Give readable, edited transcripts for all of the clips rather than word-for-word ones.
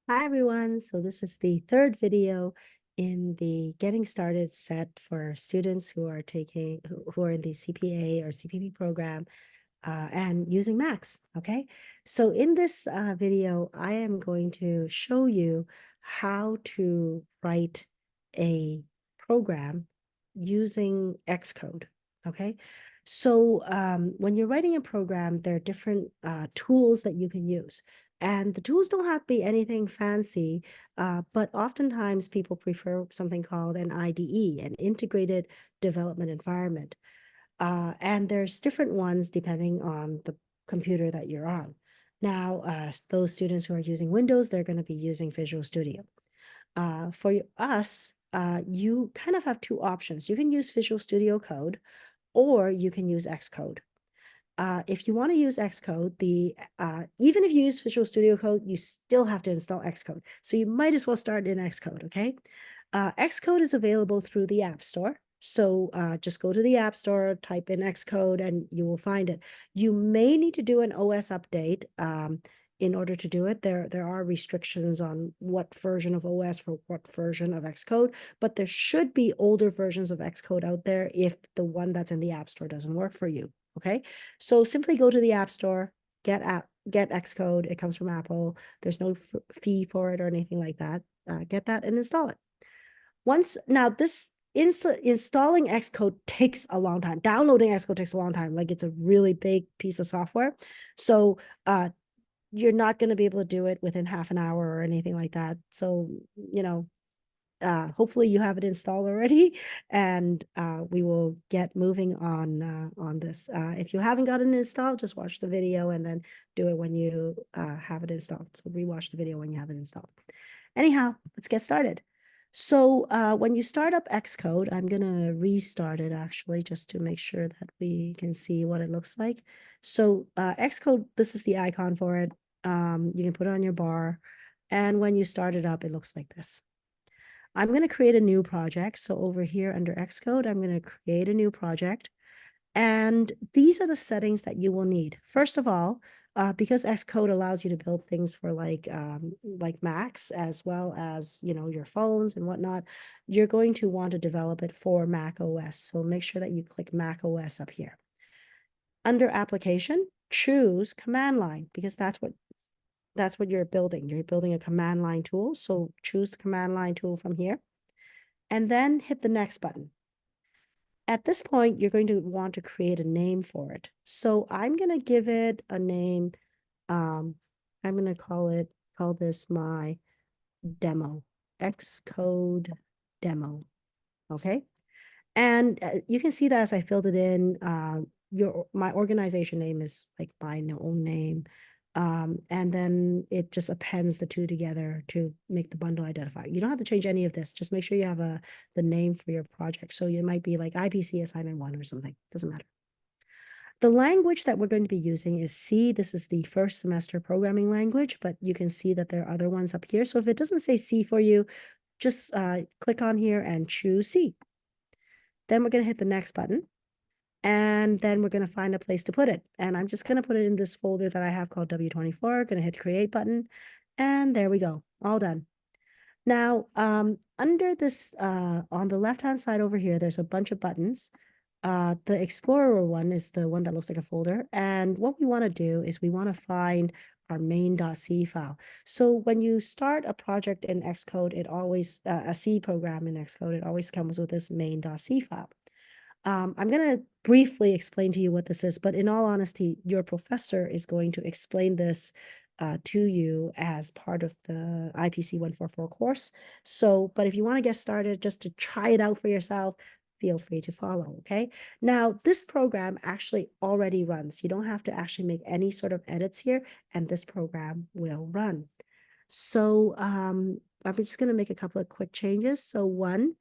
Hi everyone. So this is the third video in the getting started set for students who are who are in the CPA or CPP program and using Macs. Okay. So in this video, I am going to show you how to write a program using Xcode. Okay. So when you're writing a program, there are different tools that you can use. And the tools don't have to be anything fancy, but oftentimes people prefer something called an IDE, an integrated development environment. And there's different ones depending on the computer that you're on. Now, those students who are using Windows, they're going to be using Visual Studio. For us, you kind of have two options. You can use Visual Studio Code, or you can use Xcode. If you want to use Xcode, even if you use Visual Studio Code, you still have to install Xcode. So you might as well start in Xcode, okay? Xcode is available through the App Store. So just go to the App Store, type in Xcode, and you will find it. You may need to do an OS update in order to do it. There are restrictions on what version of OS for what version of Xcode, but there should be older versions of Xcode out there if the one that's in the App Store doesn't work for you. Okay, so simply go to the App Store, get Xcode. It comes from Apple. There's no fee for it or anything like that. Get that and install it. Once now, this installing Xcode takes a long time. Downloading Xcode takes a long time. Like it's a really big piece of software. So you're not going to be able to do it within half an hour or anything like that. So, hopefully you have it installed already, and we will get moving on this. If you haven't got it installed, just watch the video and then do it when you have it installed. So rewatch the video when you have it installed. Anyhow, let's get started. So when you start up Xcode, I'm gonna restart it actually just to make sure that we can see what it looks like. So Xcode, this is the icon for it. You can put it on your bar, and when you start it up, it looks like this. I'm going to create a new project. So over here under Xcode, I'm going to create a new project. And these are the settings that you will need. First of all, because Xcode allows you to build things for like Macs as well as your phones and whatnot, you're going to want to develop it for Mac OS. So make sure that you click Mac OS up here. Under Application, choose Command Line because that's what you're building. You're building a command line tool. So choose the command line tool from here and then hit the next button. At this point, you're going to want to create a name for it. So I'm going to give it a name. I'm going to call this my demo, Xcode demo. Okay. And you can see that as I filled it in, my organization name is like my own name. And then it just appends the two together to make the bundle identifier. You don't have to change any of this. Just make sure you have the name for your project. So you might be like IPC assignment 1 or something. Doesn't matter. The language that we're going to be using is C. This is the first semester programming language, but you can see that there are other ones up here. So if it doesn't say C for you, just click on here and choose C. Then we're going to hit the next button. And then we're going to find a place to put it. And I'm just going to put it in this folder that I have called W24. Going to hit create button. And there we go. All done. Now, under this, on the left-hand side over here, there's a bunch of buttons. The Explorer one is the one that looks like a folder. And what we want to do is we want to find our main.c file. So when you start a project in Xcode, it always, a C program in Xcode, it always comes with this main.c file. I'm going to briefly explain to you what this is, but in all honesty, your professor is going to explain this to you as part of the IPC 144 course. So, but if you want to get started just to try it out for yourself, feel free to follow, okay? Now, this program actually already runs. You don't have to actually make any sort of edits here, and this program will run. So I'm just going to make a couple of quick changes. So one,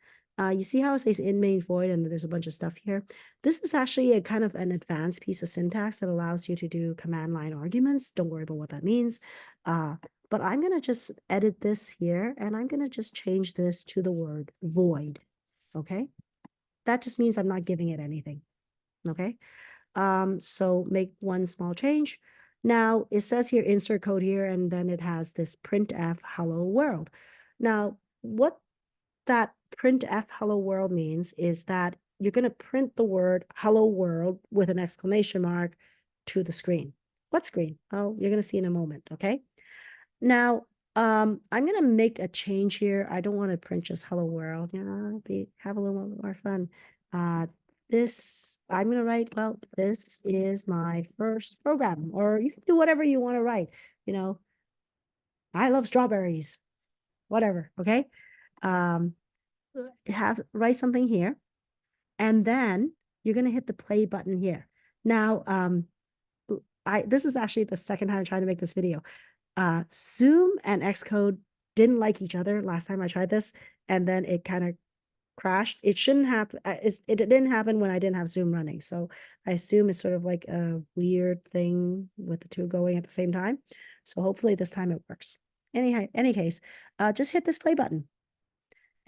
you see how it says in main void and there's a bunch of stuff here. This is actually a kind of an advanced piece of syntax that allows you to do command line arguments. Don't worry about what that means. But I'm going to just edit this here and I'm going to just change this to the word void. Okay. That just means I'm not giving it anything. Okay. So make one small change. Now it says here, insert code here, and then it has this printf hello world. Now, what that printf hello world means is that you're going to print the word hello world with an exclamation mark to the screen. What screen? Oh, you're going to see in a moment, okay? Now, I'm going to make a change here. I don't want to print just hello world. Have a little more fun. I'm going to write, well, this is my first program, or you can do whatever you want to write. You know, I love strawberries, whatever, okay? Um, write something here, and then you're going to hit the play button here. Now, this is actually the second time I'm trying to make this video. Zoom and Xcode didn't like each other last time I tried this, and then it kind of crashed. It shouldn't happen. It didn't happen when I didn't have Zoom running. So I assume it's sort of like a weird thing with the two going at the same time. So hopefully this time it works. Any case, just hit this play button.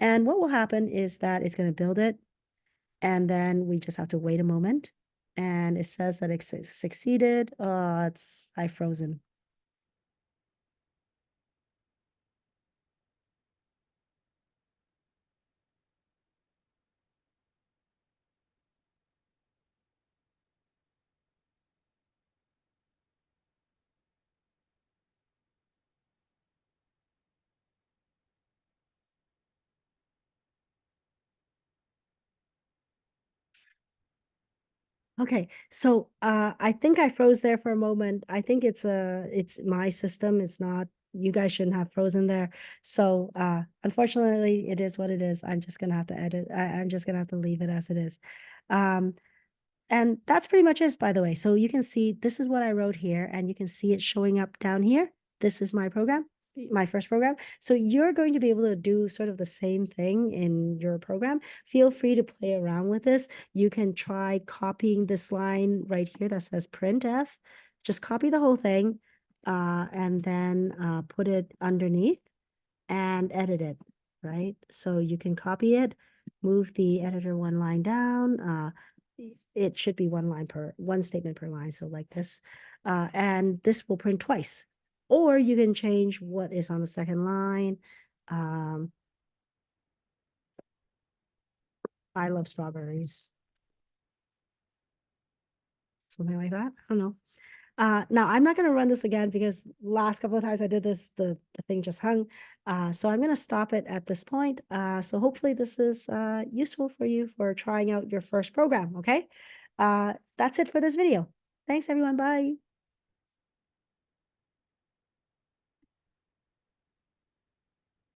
And what will happen is that it's going to build it. And then we just have to wait a moment. And it says that it succeeded. I frozen. Okay, so I think I froze there for a moment. I think it's my system. It's not, you guys shouldn't have frozen there. So unfortunately, it is what it is. I'm just gonna have to edit. I'm just gonna have to leave it as it is. Um, and that's pretty much it, by the way. So you can see this is what I wrote here, and you can see it showing up down here. This is my program, my first program. So you're going to be able to do sort of the same thing in your program. Feel free to play around with this. You can try copying this line right here that says printf. Just copy the whole thing, and then put it underneath and edit it, right? So you can copy it, move the editor one line down. It should be one statement per line. So like this, and this will print twice. Or you can change what is on the second line. I love strawberries. Something like that. I don't know. Now I'm not going to run this again because last couple of times I did this, the thing just hung. So I'm going to stop it at this point. So hopefully this is useful for you for trying out your first program. Okay. That's it for this video. Thanks everyone. Bye.